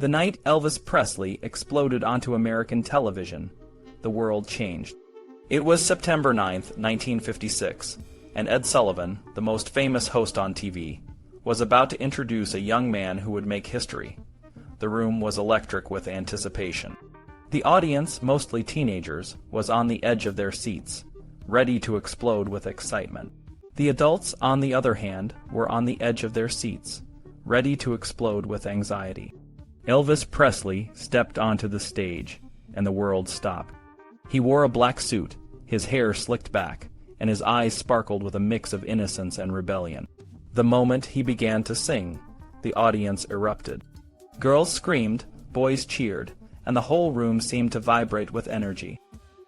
The night Elvis Presley exploded onto American television, the world changed. It was September 9th, 1956, and Ed Sullivan, the most famous host on TV, was about to introduce a young man who would make history. The room was electric with anticipation. The audience, mostly teenagers, was on the edge of their seats, ready to explode with excitement. The adults, on the other hand, were on the edge of their seats, ready to explode with anxiety. Elvis Presley stepped onto the stage, and the world stopped. He wore a black suit, his hair slicked back, and his eyes sparkled with a mix of innocence and rebellion. The moment he began to sing, the audience erupted. Girls screamed, boys cheered, and the whole room seemed to vibrate with energy.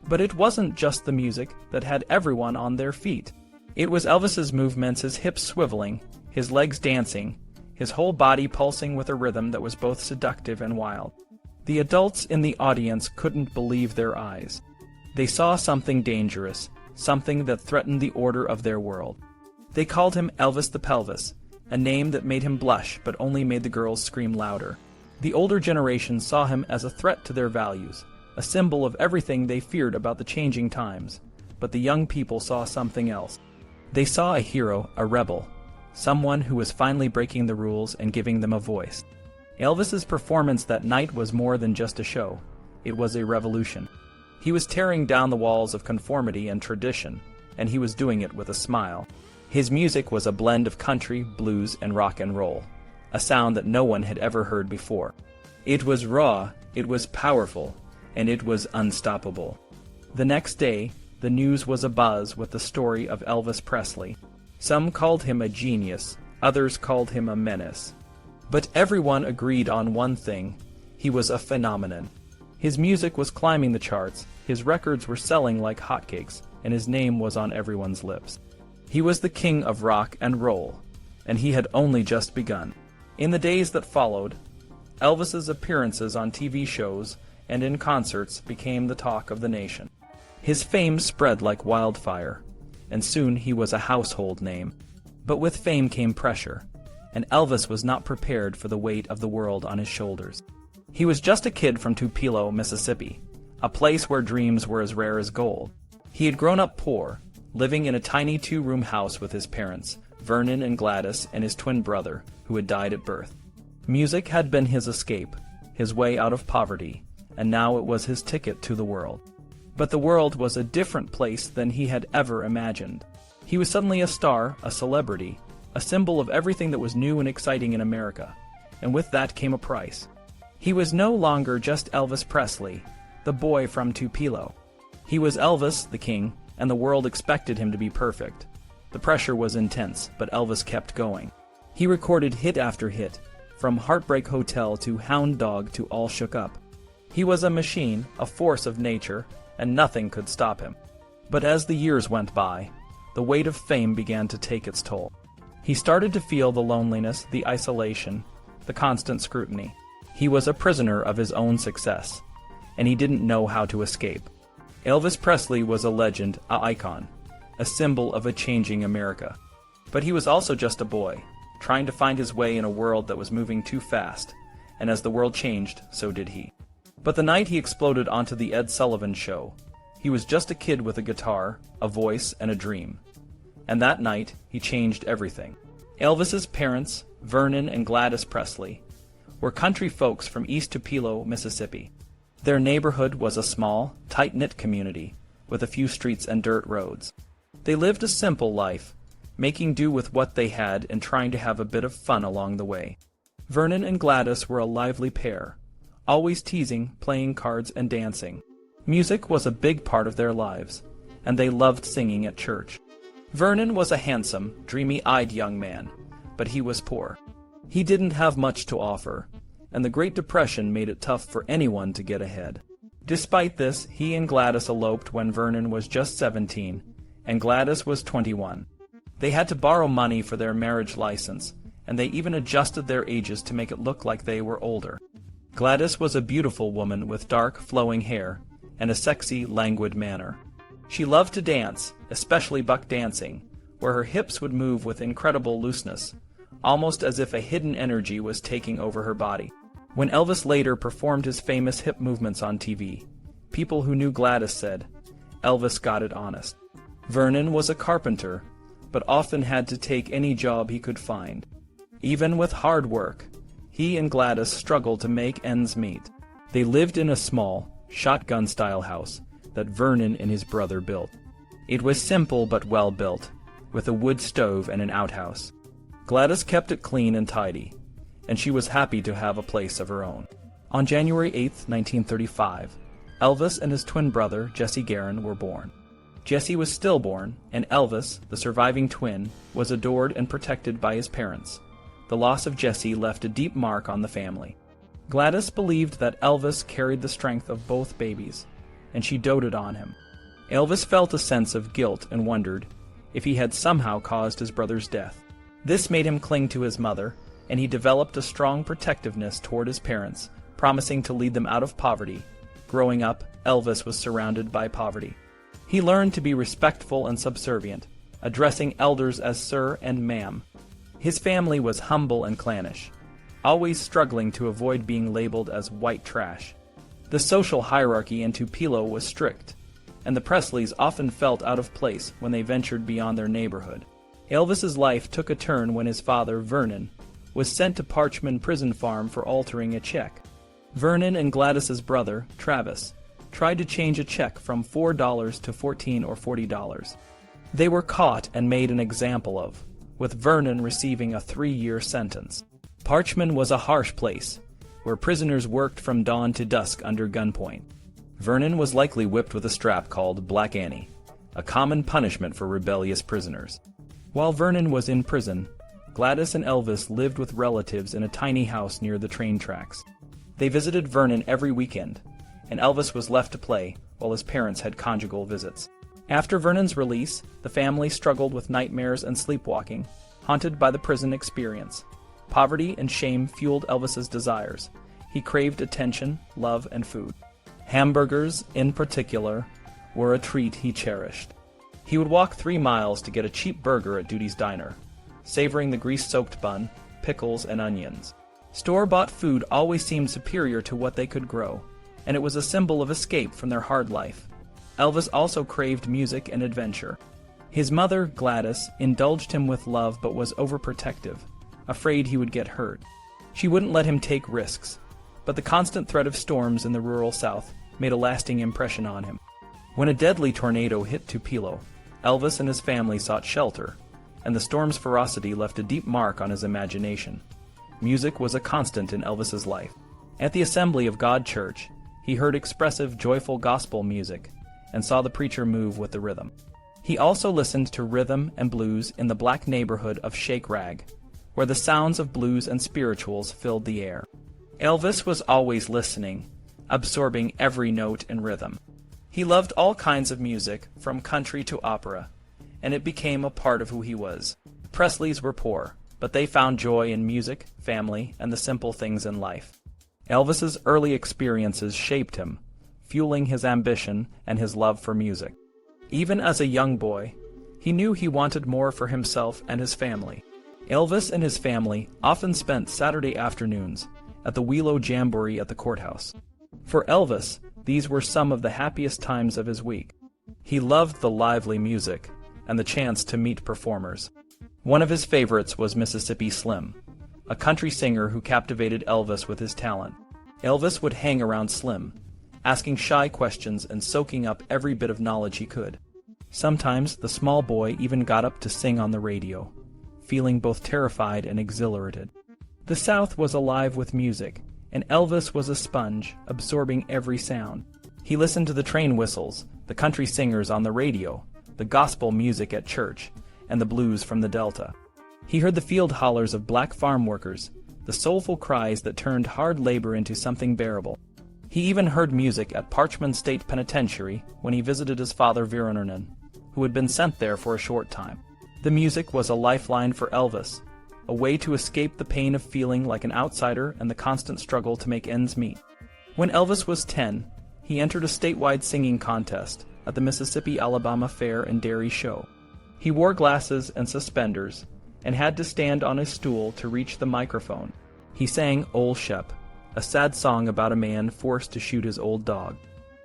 But it wasn't just the music that had everyone on their feet. It was Elvis's movements, his hips swiveling, his legs dancing, his whole body pulsing with a rhythm that was both seductive and wild. The adults in the audience couldn't believe their eyes. They saw something dangerous, something that threatened the order of their world. They called him Elvis the Pelvis, a name that made him blush but only made the girls scream louder. The older generation saw him as a threat to their values, a symbol of everything they feared about the changing times. But the young people saw something else. They saw a hero, a rebel, someone who was finally breaking the rules and giving them a voice. Elvis's performance that night was more than just a show. It was a revolution. He was tearing down the walls of conformity and tradition, and he was doing it with a smile. His music was a blend of country, blues, and rock and roll, a sound that no one had ever heard before. It was raw, it was powerful, and it was unstoppable. The next day, the news was abuzz with the story of Elvis Presley. Some called him a genius, others called him a menace. But everyone agreed on one thing: he was a phenomenon. His music was climbing the charts, his records were selling like hotcakes, and his name was on everyone's lips. He was the king of rock and roll, and he had only just begun. In the days that followed, Elvis's appearances on TV shows and in concerts became the talk of the nation. His fame spread like wildfire, and soon he was a household name. But with fame came pressure, and Elvis was not prepared for the weight of the world on his shoulders. He was just a kid from Tupelo, Mississippi, a place where dreams were as rare as gold. He had grown up poor, living in a tiny two-room house with his parents, Vernon and Gladys, and his twin brother, who had died at birth. Music had been his escape, his way out of poverty, and now it was his ticket to the world. But the world was a different place than he had ever imagined. He was suddenly a star, a celebrity, a symbol of everything that was new and exciting in America, and with that came a price. He was no longer just Elvis Presley, the boy from Tupelo. He was Elvis, the king, and the world expected him to be perfect. The pressure was intense, but Elvis kept going. He recorded hit after hit, from Heartbreak Hotel to Hound Dog to All Shook Up. He was a machine, a force of nature, and nothing could stop him. But as the years went by, the weight of fame began to take its toll. He started to feel the loneliness, the isolation, the constant scrutiny. He was a prisoner of his own success, and he didn't know how to escape. Elvis Presley was a legend, an icon, a symbol of a changing America. But he was also just a boy, trying to find his way in a world that was moving too fast, and as the world changed, so did he. But the night he exploded onto the Ed Sullivan Show, he was just a kid with a guitar, a voice, and a dream. And that night, he changed everything. Elvis's parents, Vernon and Gladys Presley, were country folks from East Tupelo, Mississippi. Their neighborhood was a small, tight-knit community, with a few streets and dirt roads. They lived a simple life, making do with what they had and trying to have a bit of fun along the way. Vernon and Gladys were a lively pair, always teasing, playing cards, and dancing. Music was a big part of their lives, and they loved singing at church. Vernon was a handsome, dreamy-eyed young man, but he was poor. He didn't have much to offer, and the Great Depression made it tough for anyone to get ahead. Despite this, he and Gladys eloped when Vernon was just 17, and Gladys was 21. They had to borrow money for their marriage license, and they even adjusted their ages to make it look like they were older. Gladys was a beautiful woman with dark, flowing hair and a sexy, languid manner. She loved to dance, especially buck dancing, where her hips would move with incredible looseness, almost as if a hidden energy was taking over her body. When Elvis later performed his famous hip movements on TV, people who knew Gladys said, "Elvis got it honest." Vernon was a carpenter, but often had to take any job he could find. Even with hard work, he and Gladys struggled to make ends meet. They lived in a small, shotgun-style house that Vernon and his brother built. It was simple but well built, with a wood stove and an outhouse. Gladys kept it clean and tidy, and she was happy to have a place of her own. On January 8, 1935, Elvis and his twin brother, Jesse Garon, were born. Jesse was stillborn, and Elvis, the surviving twin, was adored and protected by his parents. The loss of Jesse left a deep mark on the family. Gladys believed that Elvis carried the strength of both babies, and she doted on him. Elvis felt a sense of guilt and wondered if he had somehow caused his brother's death. This made him cling to his mother, and he developed a strong protectiveness toward his parents, promising to lead them out of poverty. Growing up, Elvis was surrounded by poverty. He learned to be respectful and subservient, addressing elders as sir and ma'am. His family was humble and clannish, always struggling to avoid being labeled as white trash. The social hierarchy in Tupelo was strict, and the Presleys often felt out of place when they ventured beyond their neighborhood. Elvis's life took a turn when his father, Vernon, was sent to Parchman Prison Farm for altering a check. Vernon and Gladys's brother, Travis, tried to change a check from $4 to $14 or $40. They were caught and made an example of, with Vernon receiving a 3-year sentence. Parchman was a harsh place, where prisoners worked from dawn to dusk under gunpoint. Vernon was likely whipped with a strap called Black Annie, a common punishment for rebellious prisoners. While Vernon was in prison, Gladys and Elvis lived with relatives in a tiny house near the train tracks. They visited Vernon every weekend, and Elvis was left to play while his parents had conjugal visits. After Vernon's release, the family struggled with nightmares and sleepwalking, haunted by the prison experience. Poverty and shame fueled Elvis's desires. He craved attention, love, and food. Hamburgers, in particular, were a treat he cherished. He would walk 3 miles to get a cheap burger at Duty's Diner, savoring the grease-soaked bun, pickles, and onions. Store-bought food always seemed superior to what they could grow, and it was a symbol of escape from their hard life. Elvis also craved music and adventure. His mother, Gladys, indulged him with love but was overprotective, afraid he would get hurt. She wouldn't let him take risks, but the constant threat of storms in the rural South made a lasting impression on him. When a deadly tornado hit Tupelo, Elvis and his family sought shelter, and the storm's ferocity left a deep mark on his imagination. Music was a constant in Elvis's life. At the Assembly of God Church, he heard expressive, joyful gospel music and saw the preacher move with the rhythm. He also listened to rhythm and blues in the black neighborhood of Shake Rag, where the sounds of blues and spirituals filled the air. Elvis was always listening, absorbing every note and rhythm. He loved all kinds of music, from country to opera, and it became a part of who he was. Presleys were poor, but they found joy in music, family, and the simple things in life. Elvis's early experiences shaped him, fueling his ambition and his love for music. Even as a young boy, he knew he wanted more for himself and his family. Elvis and his family often spent Saturday afternoons at the Wheelo Jamboree at the courthouse. For Elvis, these were some of the happiest times of his week. He loved the lively music and the chance to meet performers. One of his favorites was Mississippi Slim, a country singer who captivated Elvis with his talent. Elvis would hang around Slim, asking shy questions and soaking up every bit of knowledge he could. Sometimes the small boy even got up to sing on the radio, feeling both terrified and exhilarated. The South was alive with music, and Elvis was a sponge, absorbing every sound. He listened to the train whistles, the country singers on the radio, the gospel music at church, and the blues from the Delta. He heard the field hollers of black farm workers, the soulful cries that turned hard labor into something bearable. He even heard music at Parchman State Penitentiary when he visited his father Vernon, who had been sent there for a short time. The music was a lifeline for Elvis, a way to escape the pain of feeling like an outsider and the constant struggle to make ends meet. When Elvis was 10, he entered a statewide singing contest at the Mississippi-Alabama Fair and Dairy Show. He wore glasses and suspenders and had to stand on his stool to reach the microphone. He sang Ole Shep, a sad song about a man forced to shoot his old dog.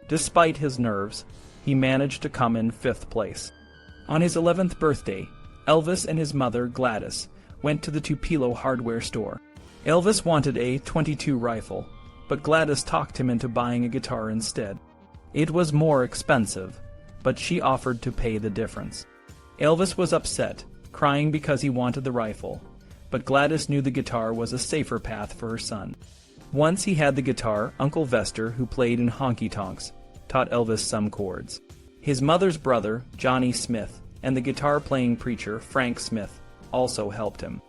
Despite his nerves, he managed to come in 5th place. On his 11th birthday, Elvis and his mother, Gladys, went to the Tupelo hardware store. Elvis wanted a .22 rifle, but Gladys talked him into buying a guitar instead. It was more expensive, but she offered to pay the difference. Elvis was upset, crying because he wanted the rifle, but Gladys knew the guitar was a safer path for her son. Once he had the guitar, Uncle Vester, who played in honky-tonks, taught Elvis some chords. His mother's brother, Johnny Smith, and the guitar-playing preacher, Frank Smith, also helped him.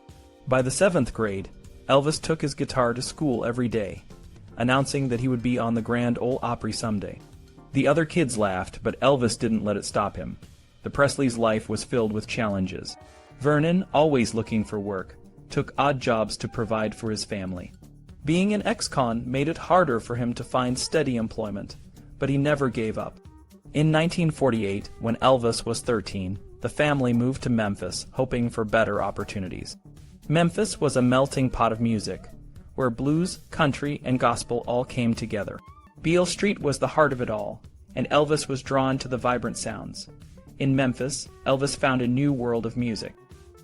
By the 7th grade, Elvis took his guitar to school every day, announcing that he would be on the Grand Ole Opry someday. The other kids laughed, but Elvis didn't let it stop him. The Presleys' life was filled with challenges. Vernon, always looking for work, took odd jobs to provide for his family. Being an ex-con made it harder for him to find steady employment, but he never gave up. In 1948, when Elvis was 13, the family moved to Memphis, hoping for better opportunities. Memphis was a melting pot of music, where blues, country, and gospel all came together. Beale Street was the heart of it all, and Elvis was drawn to the vibrant sounds. In Memphis, Elvis found a new world of music.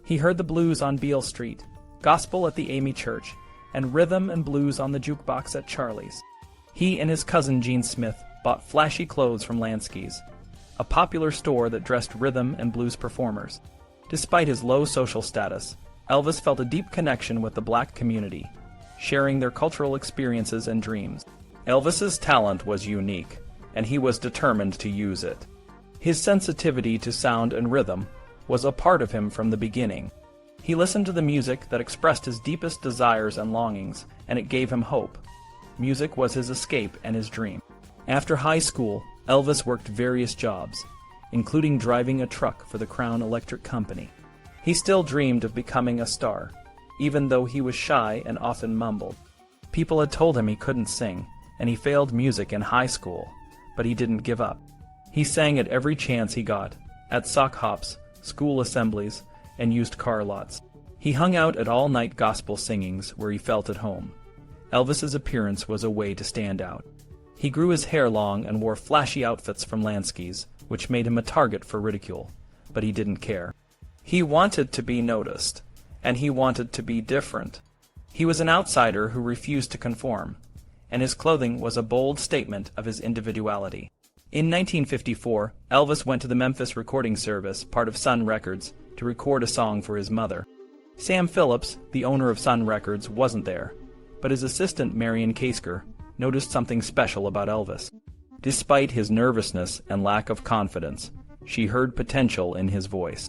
He heard the blues on Beale Street, gospel at the Amy Church, and rhythm and blues on the jukebox at Charlie's. He and his cousin Gene Smith bought flashy clothes from Lansky's, a popular store that dressed rhythm and blues performers. Despite his low social status, Elvis felt a deep connection with the black community, sharing their cultural experiences and dreams. Elvis's talent was unique, and he was determined to use it. His sensitivity to sound and rhythm was a part of him from the beginning. He listened to the music that expressed his deepest desires and longings, and it gave him hope. Music was his escape and his dream. After high school, Elvis worked various jobs, including driving a truck for the Crown Electric Company. He still dreamed of becoming a star, even though he was shy and often mumbled. People had told him he couldn't sing, and he failed music in high school, but he didn't give up. He sang at every chance he got, at sock hops, school assemblies, and used car lots. He hung out at all-night gospel singings where he felt at home. Elvis's appearance was a way to stand out. He grew his hair long and wore flashy outfits from Lansky's, which made him a target for ridicule, but he didn't care. He wanted to be noticed, and he wanted to be different. He was an outsider who refused to conform, and his clothing was a bold statement of his individuality. In 1954, Elvis went to the Memphis recording service, part of Sun Records, to record a song for his mother. Sam Phillips, the owner of Sun Records, wasn't there, but his assistant Marion Kasker noticed something special about Elvis. Despite his nervousness and lack of confidence, she heard potential in his voice.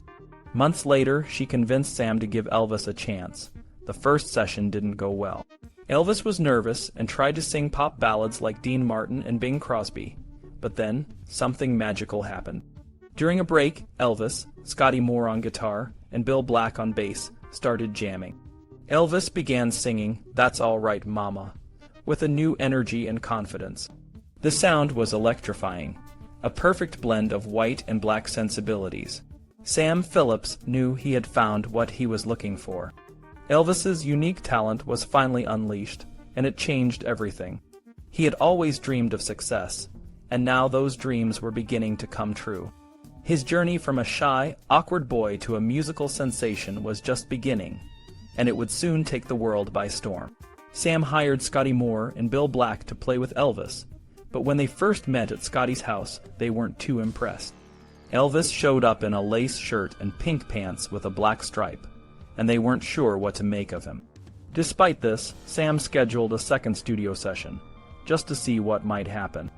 Months later, she convinced Sam to give Elvis a chance. The first session didn't go well. Elvis was nervous and tried to sing pop ballads like Dean Martin and Bing Crosby, but then something magical happened. During a break, Elvis, Scotty Moore on guitar, and Bill Black on bass started jamming. Elvis began singing "That's All Right, Mama" with a new energy and confidence. The sound was electrifying, a perfect blend of white and black sensibilities. Sam Phillips knew he had found what he was looking for. Elvis's unique talent was finally unleashed, and it changed everything. He had always dreamed of success, and now those dreams were beginning to come true. His journey from a shy, awkward boy to a musical sensation was just beginning, and it would soon take the world by storm. Sam hired Scotty Moore and Bill Black to play with Elvis, but when they first met at Scotty's house, they weren't too impressed. Elvis showed up in a lace shirt and pink pants with a black stripe, and they weren't sure what to make of him. Despite this, Sam scheduled a second studio session, just to see what might happen.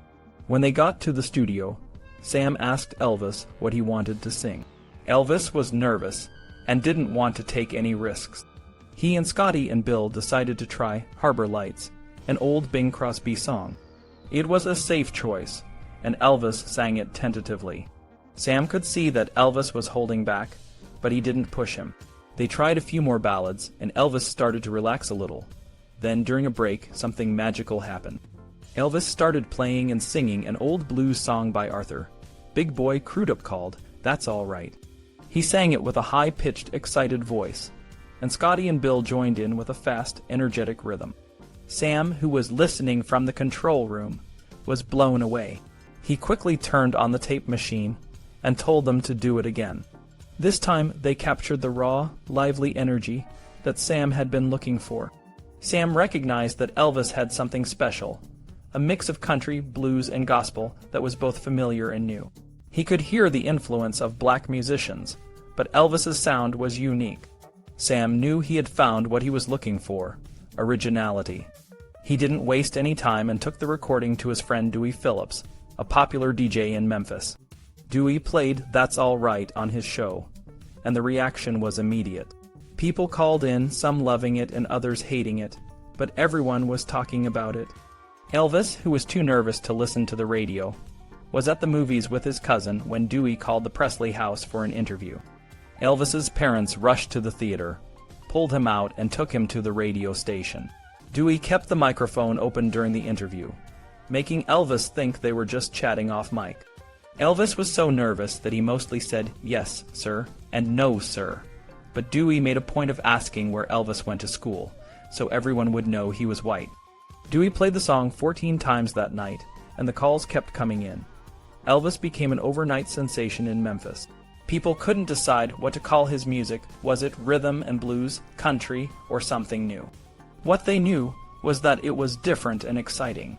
When they got to the studio, Sam asked Elvis what he wanted to sing. Elvis was nervous and didn't want to take any risks. He and Scotty and Bill decided to try Harbor Lights, an old Bing Crosby song. It was a safe choice, and Elvis sang it tentatively. Sam could see that Elvis was holding back, but he didn't push him. They tried a few more ballads, and Elvis started to relax a little. Then, during a break, something magical happened. Elvis started playing and singing an old blues song by Arthur, Big Boy Crudup, called "That's All Right." He sang it with a high-pitched, excited voice, and Scotty and Bill joined in with a fast, energetic rhythm. Sam, who was listening from the control room, was blown away. He quickly turned on the tape machine and told them to do it again. This time they captured the raw, lively energy that Sam had been looking for. Sam recognized that Elvis had something special, a mix of country, blues, and gospel that was both familiar and new. He could hear the influence of black musicians, but Elvis's sound was unique. Sam knew he had found what he was looking for: originality. He didn't waste any time and took the recording to his friend Dewey Phillips, a popular DJ in Memphis. Dewey played "That's All Right" on his show, and the reaction was immediate. People called in, some loving it and others hating it, but everyone was talking about it. Elvis, who was too nervous to listen to the radio, was at the movies with his cousin when Dewey called the Presley house for an interview. Elvis's parents rushed to the theater, pulled him out, and took him to the radio station. Dewey kept the microphone open during the interview, making Elvis think they were just chatting off mic. Elvis was so nervous that he mostly said "yes, sir," and "no, sir," but Dewey made a point of asking where Elvis went to school, so everyone would know he was white. Dewey played the song 14 times that night, and the calls kept coming in. Elvis became an overnight sensation in Memphis. People couldn't decide what to call his music. Was it rhythm and blues, country, or something new? What they knew was that it was different and exciting.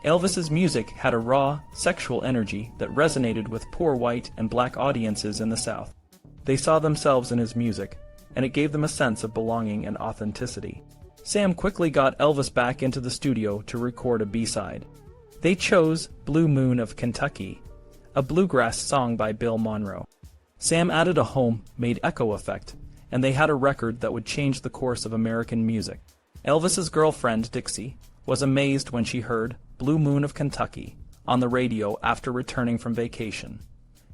Elvis's music had a raw, sexual energy that resonated with poor white and black audiences in the South. They saw themselves in his music, and it gave them a sense of belonging and authenticity. Sam quickly got Elvis back into the studio to record a B-side. They chose "Blue Moon of Kentucky," a bluegrass song by Bill Monroe. Sam added a home-made echo effect, and they had a record that would change the course of American music. Elvis's girlfriend, Dixie, was amazed when she heard "Blue Moon of Kentucky" on the radio after returning from vacation.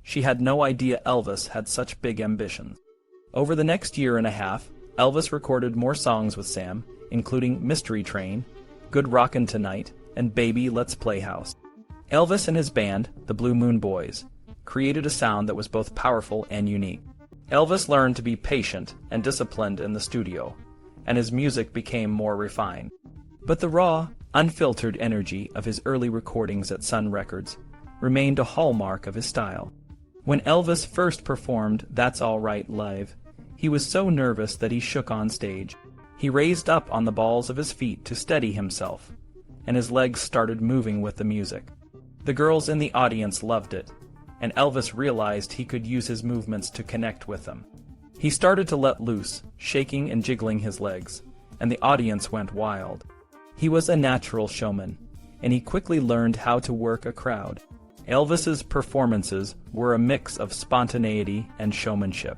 She had no idea Elvis had such big ambitions. Over the next year and a half, Elvis recorded more songs with Sam, including "Mystery Train," "Good Rockin' Tonight," and "Baby, Let's Play House." Elvis and his band, the Blue Moon Boys, created a sound that was both powerful and unique. Elvis learned to be patient and disciplined in the studio, and his music became more refined. But the raw, unfiltered energy of his early recordings at Sun Records remained a hallmark of his style. When Elvis first performed "That's All Right" live, he was so nervous that he shook on stage. He raised up on the balls of his feet to steady himself, and his legs started moving with the music. The girls in the audience loved it, and Elvis realized he could use his movements to connect with them. He started to let loose, shaking and jiggling his legs, and the audience went wild. He was a natural showman, and he quickly learned how to work a crowd. Elvis's performances were a mix of spontaneity and showmanship.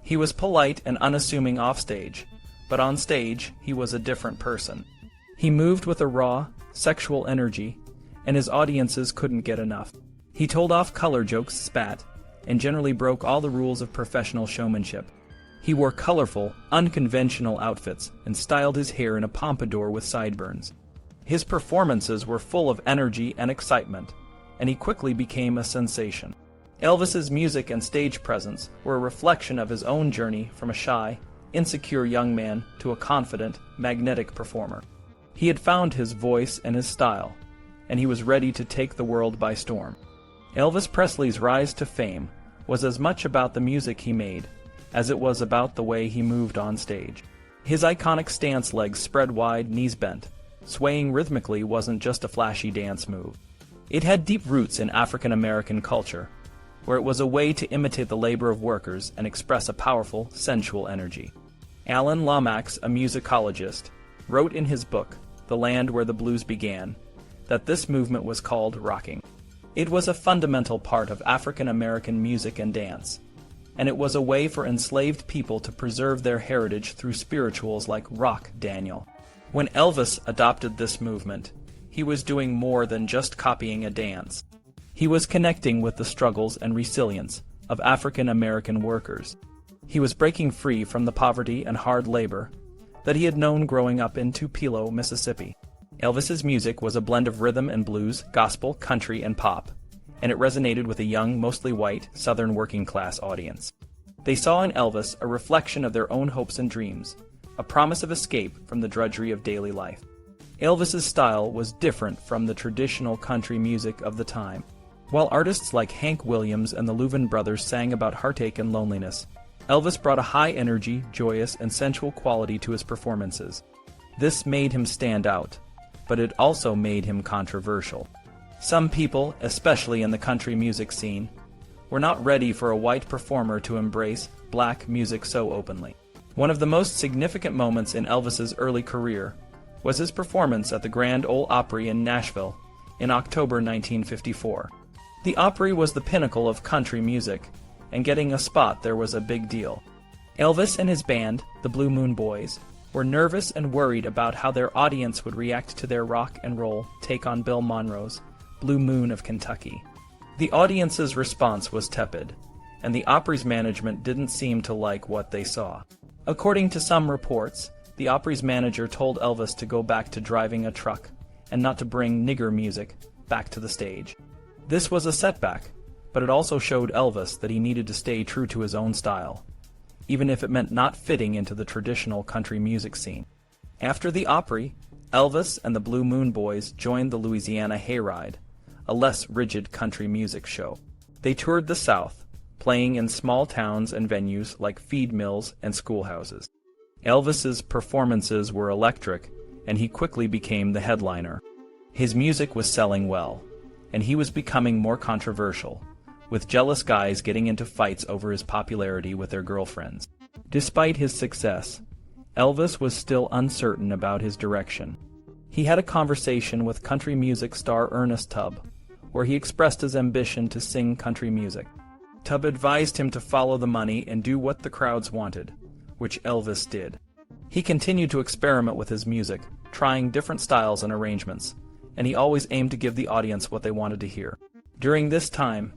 He was polite and unassuming offstage, but on stage he was a different person. He moved with a raw, sexual energy, and his audiences couldn't get enough. He told off-color jokes, spat, and generally broke all the rules of professional showmanship. He wore colorful, unconventional outfits and styled his hair in a pompadour with sideburns. His performances were full of energy and excitement, and he quickly became a sensation. Elvis's music and stage presence were a reflection of his own journey from a shy, insecure young man to a confident, magnetic performer. He had found his voice and his style, and he was ready to take the world by storm. Elvis Presley's rise to fame was as much about the music he made as it was about the way he moved on stage. His iconic stance, legs spread wide, knees bent, swaying rhythmically, wasn't just a flashy dance move. It had deep roots in African American culture, where it was a way to imitate the labor of workers and express a powerful, sensual energy. Alan Lomax, a musicologist, wrote in his book, The Land Where the Blues Began, that this movement was called rocking. It was a fundamental part of African American music and dance, and it was a way for enslaved people to preserve their heritage through spirituals like Rock Daniel. When Elvis adopted this movement, he was doing more than just copying a dance. He was connecting with the struggles and resilience of African American workers. He was breaking free from the poverty and hard labor that he had known growing up in Tupelo, Mississippi. Elvis's music was a blend of rhythm and blues, gospel, country, and pop, and it resonated with a young, mostly white, Southern working-class audience. They saw in Elvis a reflection of their own hopes and dreams, a promise of escape from the drudgery of daily life. Elvis's style was different from the traditional country music of the time. While artists like Hank Williams and the Louvin brothers sang about heartache and loneliness, Elvis brought a high-energy, joyous, and sensual quality to his performances. This made him stand out, but it also made him controversial. Some people, especially in the country music scene, were not ready for a white performer to embrace black music so openly. One of the most significant moments in Elvis's early career was his performance at the Grand Ole Opry in Nashville in October 1954. The Opry was the pinnacle of country music, and getting a spot there was a big deal. Elvis and his band, the Blue Moon Boys, were nervous and worried about how their audience would react to their rock and roll take on Bill Monroe's Blue Moon of Kentucky. The audience's response was tepid, and the Opry's management didn't seem to like what they saw. According to some reports, the Opry's manager told Elvis to go back to driving a truck and not to bring nigger music back to the stage. This was a setback, but it also showed Elvis that he needed to stay true to his own style, even if it meant not fitting into the traditional country music scene. After the Opry, Elvis and the Blue Moon Boys joined the Louisiana Hayride, a less rigid country music show. They toured the South, playing in small towns and venues like feed mills and schoolhouses. Elvis's performances were electric, and he quickly became the headliner. His music was selling well, and he was becoming more controversial, with jealous guys getting into fights over his popularity with their girlfriends. Despite his success, Elvis was still uncertain about his direction. He had a conversation with country music star Ernest Tubb, where he expressed his ambition to sing country music. Tubb advised him to follow the money and do what the crowds wanted, which Elvis did. He continued to experiment with his music, trying different styles and arrangements, and he always aimed to give the audience what they wanted to hear. During this time,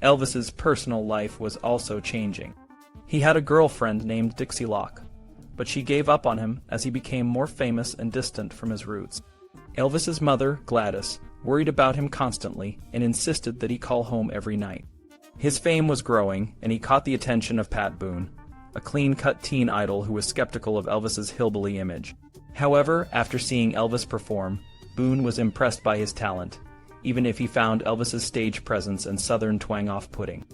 Elvis's personal life was also changing. He had a girlfriend named Dixie Locke, but she gave up on him as he became more famous and distant from his roots. Elvis's mother, Gladys, worried about him constantly and insisted that he call home every night. His fame was growing, and he caught the attention of Pat Boone, a clean-cut teen idol who was skeptical of Elvis's hillbilly image. However, after seeing Elvis perform, Boone was impressed by his talent, even if he found Elvis's stage presence and southern twang off-putting.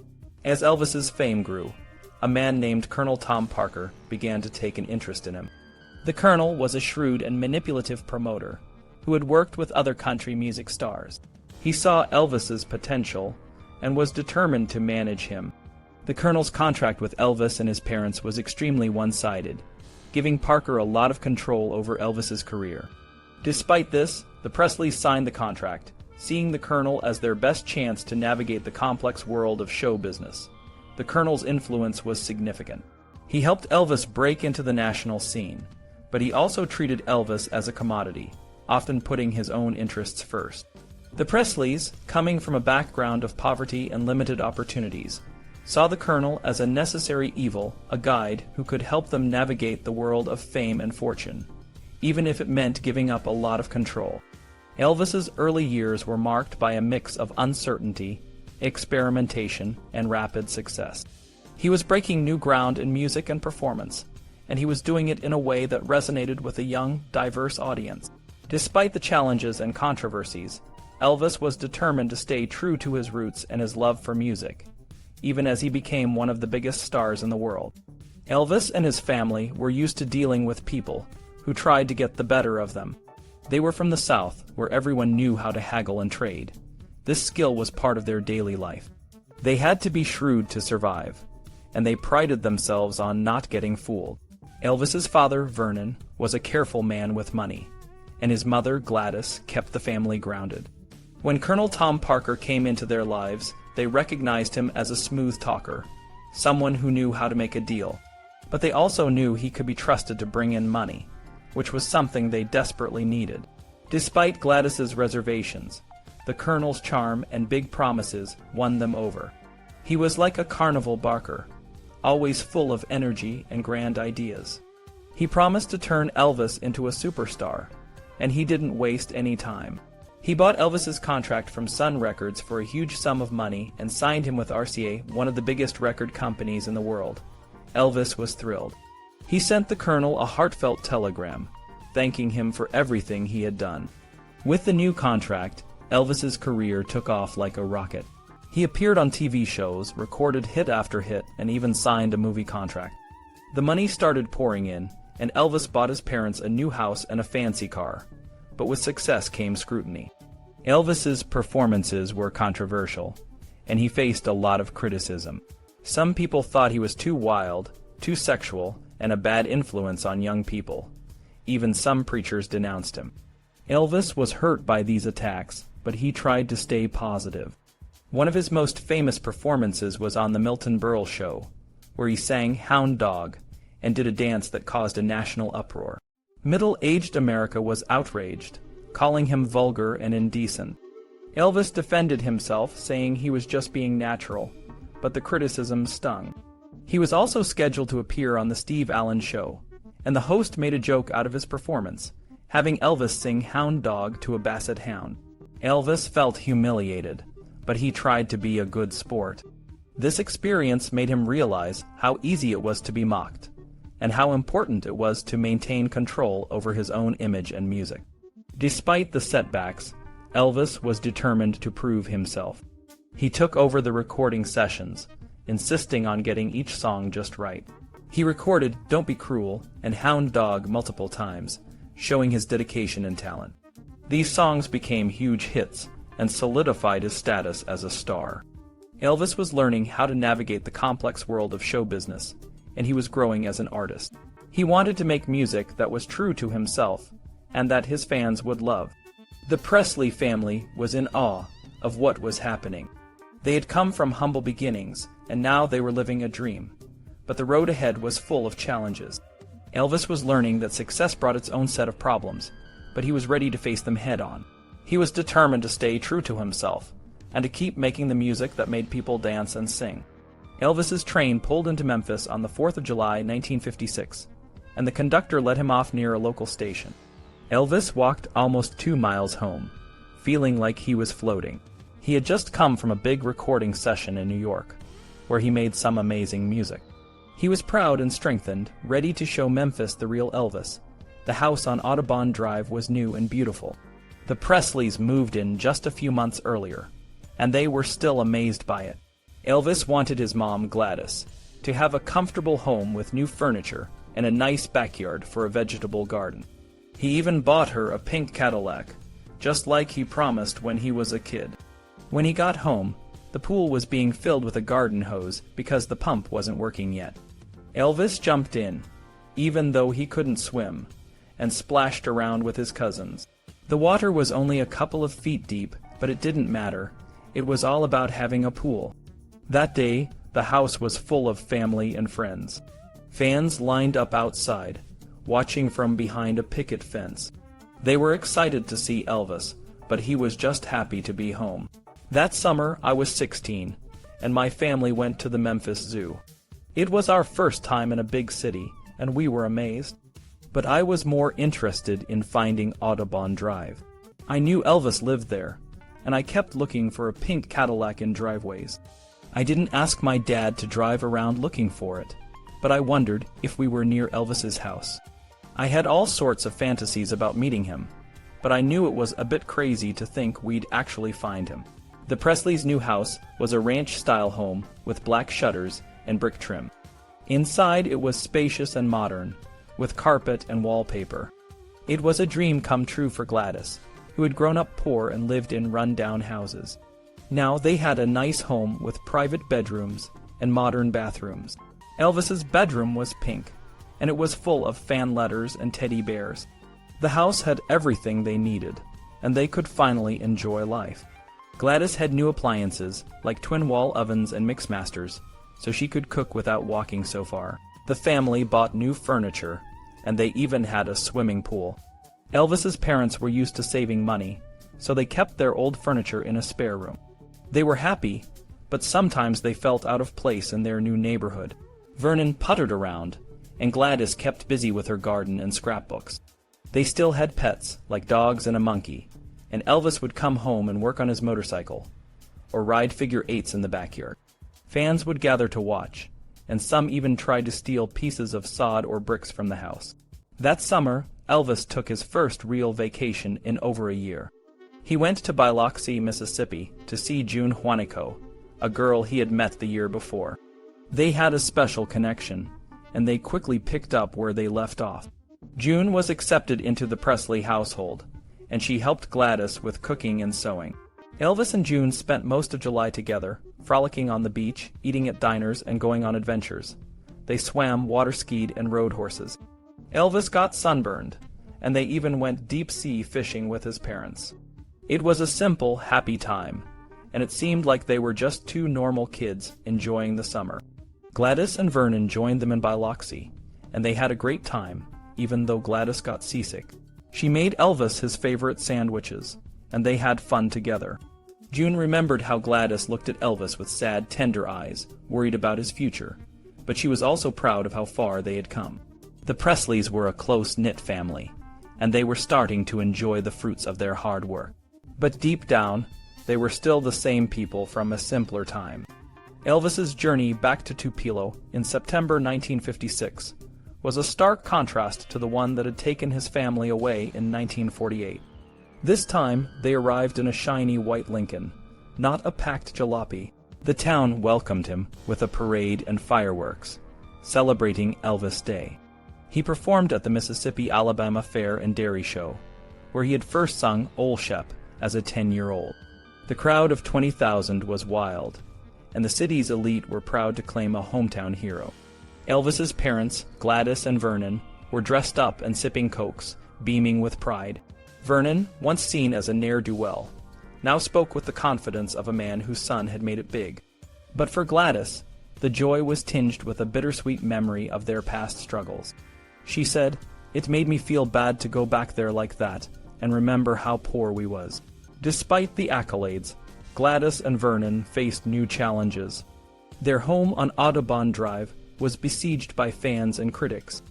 As Elvis's fame grew, a man named Colonel Tom Parker began to take an interest in him. The Colonel was a shrewd and manipulative promoter who had worked with other country music stars. He saw Elvis's potential and was determined to manage him. The Colonel's contract with Elvis and his parents was extremely one-sided, giving Parker a lot of control over Elvis's career. Despite this, the Presleys signed the contract, seeing the Colonel as their best chance to navigate the complex world of show business. The Colonel's influence was significant. He helped Elvis break into the national scene, but he also treated Elvis as a commodity, often putting his own interests first. The Presleys, coming from a background of poverty and limited opportunities, saw the Colonel as a necessary evil, a guide who could help them navigate the world of fame and fortune, even if it meant giving up a lot of control. Elvis's early years were marked by a mix of uncertainty, experimentation, and rapid success. He was breaking new ground in music and performance, and he was doing it in a way that resonated with a young, diverse audience. Despite the challenges and controversies, Elvis was determined to stay true to his roots and his love for music, even as he became one of the biggest stars in the world. Elvis and his family were used to dealing with people who tried to get the better of them. They were from the South, where everyone knew how to haggle and trade. This skill was part of their daily life. They had to be shrewd to survive, and they prided themselves on not getting fooled. Elvis's father, Vernon, was a careful man with money, and his mother, Gladys, kept the family grounded. When Colonel Tom Parker came into their lives, they recognized him as a smooth talker, someone who knew how to make a deal. But they also knew he could be trusted to bring in money, which was something they desperately needed. Despite Gladys's reservations, the Colonel's charm and big promises won them over. He was like a carnival barker, always full of energy and grand ideas. He promised to turn Elvis into a superstar, and he didn't waste any time. He bought Elvis's contract from Sun Records for a huge sum of money and signed him with RCA, one of the biggest record companies in the world. Elvis was thrilled. He sent the Colonel a heartfelt telegram, thanking him for everything he had done. With the new contract, Elvis's career took off like a rocket. He appeared on TV shows, recorded hit after hit, and even signed a movie contract. The money started pouring in, and Elvis bought his parents a new house and a fancy car. But with success came scrutiny. Elvis's performances were controversial, and he faced a lot of criticism. Some people thought he was too wild, too sexual, and a bad influence on young people. Even some preachers denounced him. Elvis was hurt by these attacks, but he tried to stay positive. One of his most famous performances was on the Milton Berle Show, where he sang Hound Dog and did a dance that caused a national uproar. Middle-aged America was outraged, calling him vulgar and indecent. Elvis defended himself, saying he was just being natural, but the criticism stung. He was also scheduled to appear on the Steve Allen Show, and the host made a joke out of his performance, having Elvis sing Hound Dog to a basset hound. Elvis felt humiliated, but he tried to be a good sport. This experience made him realize how easy it was to be mocked, and how important it was to maintain control over his own image and music. Despite the setbacks, Elvis was determined to prove himself. He took over the recording sessions, insisting on getting each song just right. He recorded Don't Be Cruel and Hound Dog multiple times, showing his dedication and talent. These songs became huge hits and solidified his status as a star. Elvis was learning how to navigate the complex world of show business, and he was growing as an artist. He wanted to make music that was true to himself and that his fans would love. The Presley family was in awe of what was happening. They had come from humble beginnings, and now they were living a dream. But the road ahead was full of challenges. Elvis was learning that success brought its own set of problems, but he was ready to face them head-on. He was determined to stay true to himself, and to keep making the music that made people dance and sing. Elvis's train pulled into Memphis on the 4th of July, 1956, and the conductor let him off near a local station. Elvis walked almost 2 miles home, feeling like he was floating. He had just come from a big recording session in New York, where he made some amazing music. He was proud and strengthened, ready to show Memphis the real Elvis. The house on Audubon Drive was new and beautiful. The Presleys moved in just a few months earlier, and they were still amazed by it. Elvis wanted his mom, Gladys, to have a comfortable home with new furniture and a nice backyard for a vegetable garden. He even bought her a pink Cadillac, just like he promised when he was a kid. When he got home, the pool was being filled with a garden hose because the pump wasn't working yet. Elvis jumped in, even though he couldn't swim, and splashed around with his cousins. The water was only a couple of feet deep, but it didn't matter. It was all about having a pool. That day, the house was full of family and friends. Fans lined up outside, watching from behind a picket fence. They were excited to see Elvis, but he was just happy to be home. That summer, I was 16, and my family went to the Memphis Zoo. It was our first time in a big city, and we were amazed. But I was more interested in finding Audubon Drive. I knew Elvis lived there, and I kept looking for a pink Cadillac in driveways. I didn't ask my dad to drive around looking for it, but I wondered if we were near Elvis's house. I had all sorts of fantasies about meeting him, but I knew it was a bit crazy to think we'd actually find him. The Presleys' new house was a ranch-style home with black shutters and brick trim. Inside it was spacious and modern, with carpet and wallpaper. It was a dream come true for Gladys, who had grown up poor and lived in run-down houses. Now they had a nice home with private bedrooms and modern bathrooms. Elvis's bedroom was pink, and it was full of fan letters and teddy bears. The house had everything they needed, and they could finally enjoy life. Gladys had new appliances, like twin-wall ovens and mixmasters, so she could cook without walking so far. The family bought new furniture, and they even had a swimming pool. Elvis's parents were used to saving money, so they kept their old furniture in a spare room. They were happy, but sometimes they felt out of place in their new neighborhood. Vernon puttered around, and Gladys kept busy with her garden and scrapbooks. They still had pets, like dogs and a monkey, and Elvis would come home and work on his motorcycle, or ride figure-8s in the backyard. Fans would gather to watch, and some even tried to steal pieces of sod or bricks from the house. That summer, Elvis took his first real vacation in over a year. He went to Biloxi, Mississippi, to see June Juanico, a girl he had met the year before. They had a special connection, and they quickly picked up where they left off. June was accepted into the Presley household, and she helped Gladys with cooking and sewing. Elvis and June spent most of July together, frolicking on the beach, eating at diners, and going on adventures. They swam, water-skied, and rode horses. Elvis got sunburned, and they even went deep-sea fishing with his parents. It was a simple, happy time, and it seemed like they were just two normal kids enjoying the summer. Gladys and Vernon joined them in Biloxi, and they had a great time, even though Gladys got seasick. She made Elvis his favorite sandwiches, and they had fun together. June remembered how Gladys looked at Elvis with sad, tender eyes, worried about his future, but she was also proud of how far they had come. The Presleys were a close-knit family, and they were starting to enjoy the fruits of their hard work. But deep down, they were still the same people from a simpler time. Elvis's journey back to Tupelo in September 1956 was a stark contrast to the one that had taken his family away in 1948. This time, they arrived in a shiny white Lincoln, not a packed jalopy. The town welcomed him with a parade and fireworks, celebrating Elvis Day. He performed at the Mississippi-Alabama Fair and Dairy Show, where he had first sung Ole Shep as a 10-year-old. The crowd of 20,000 was wild, and the city's elite were proud to claim a hometown hero. Elvis's parents, Gladys and Vernon, were dressed up and sipping cokes, beaming with pride. Vernon, once seen as a ne'er-do-well, now spoke with the confidence of a man whose son had made it big. But for Gladys, the joy was tinged with a bittersweet memory of their past struggles. She said, "It made me feel bad to go back there like that and remember how poor we was." Despite the accolades, Gladys and Vernon faced new challenges. Their home on Audubon Drive was besieged by fans and critics.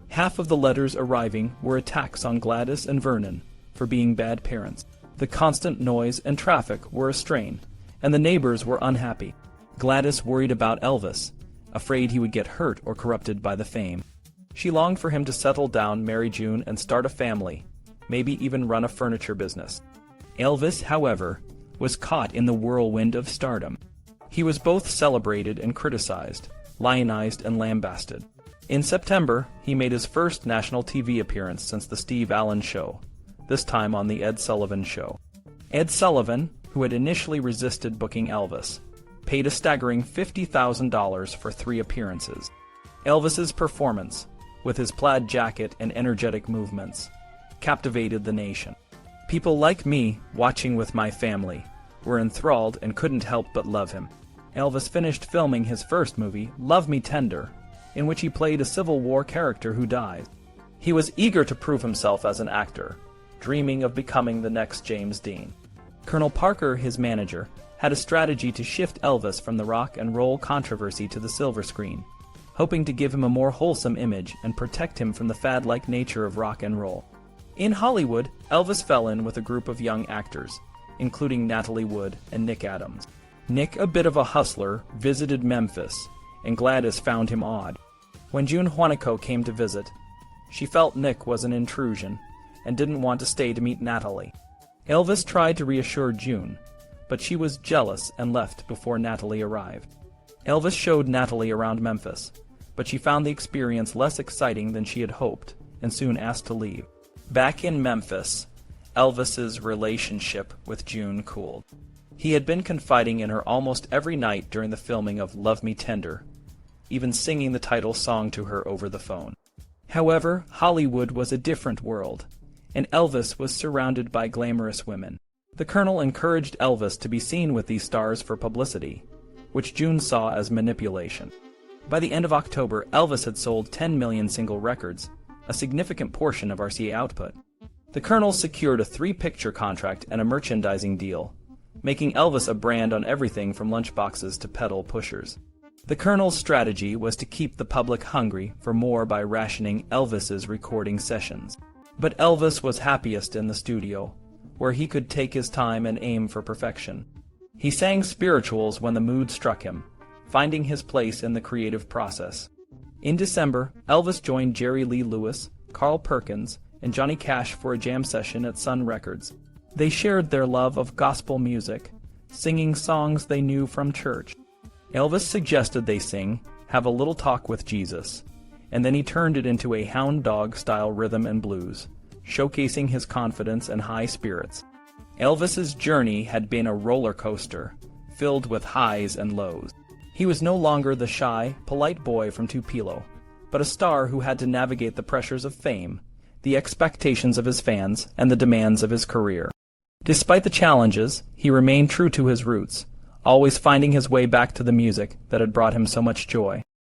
Half of the letters arriving were attacks on Gladys and Vernon for being bad parents. The constant noise and traffic were a strain, and the neighbors were unhappy. Gladys worried about Elvis, afraid he would get hurt or corrupted by the fame. She longed for him to settle down, marry June, and start a family, maybe even run a furniture business. Elvis, however, was caught in the whirlwind of stardom. He was both celebrated and criticized, lionized and lambasted. In September, he made his first national TV appearance since the Steve Allen Show, this time on the Ed Sullivan Show. Ed Sullivan, who had initially resisted booking Elvis, paid a staggering $50,000 for 3 appearances. Elvis's performance, with his plaid jacket and energetic movements, captivated the nation. People like me, watching with my family, were enthralled and couldn't help but love him. Elvis finished filming his first movie, Love Me Tender, in which he played a Civil War character who died. He was eager to prove himself as an actor, dreaming of becoming the next James Dean. Colonel Parker, his manager, had a strategy to shift Elvis from the rock and roll controversy to the silver screen, hoping to give him a more wholesome image and protect him from the fad-like nature of rock and roll. In Hollywood, Elvis fell in with a group of young actors, including Natalie Wood and Nick Adams. Nick, a bit of a hustler, visited Memphis, and Gladys found him odd. When June Juanico came to visit, she felt Nick was an intrusion and didn't want to stay to meet Natalie. Elvis tried to reassure June, but she was jealous and left before Natalie arrived. Elvis showed Natalie around Memphis, but she found the experience less exciting than she had hoped and soon asked to leave. Back in Memphis, Elvis's relationship with June cooled. He had been confiding in her almost every night during the filming of Love Me Tender, even singing the title song to her over the phone. However, Hollywood was a different world, and Elvis was surrounded by glamorous women. The Colonel encouraged Elvis to be seen with these stars for publicity, which June saw as manipulation. By the end of October, Elvis had sold 10 million single records, a significant portion of RCA output. The Colonel secured a 3-picture contract and a merchandising deal, making Elvis a brand on everything from lunchboxes to pedal pushers. The Colonel's strategy was to keep the public hungry for more by rationing Elvis's recording sessions. But Elvis was happiest in the studio, where he could take his time and aim for perfection. He sang spirituals when the mood struck him, finding his place in the creative process. In December, Elvis joined Jerry Lee Lewis, Carl Perkins, and Johnny Cash for a jam session at Sun Records. They shared their love of gospel music, singing songs they knew from church. Elvis suggested they sing "Have a Little Talk with Jesus," and then he turned it into a Hound Dog style rhythm and blues, showcasing his confidence and high spirits. Elvis's journey had been a roller coaster, filled with highs and lows. He was no longer the shy, polite boy from Tupelo, but a star who had to navigate the pressures of fame, the expectations of his fans, and the demands of his career. Despite the challenges, he remained true to his roots, always finding his way back to the music that had brought him so much joy.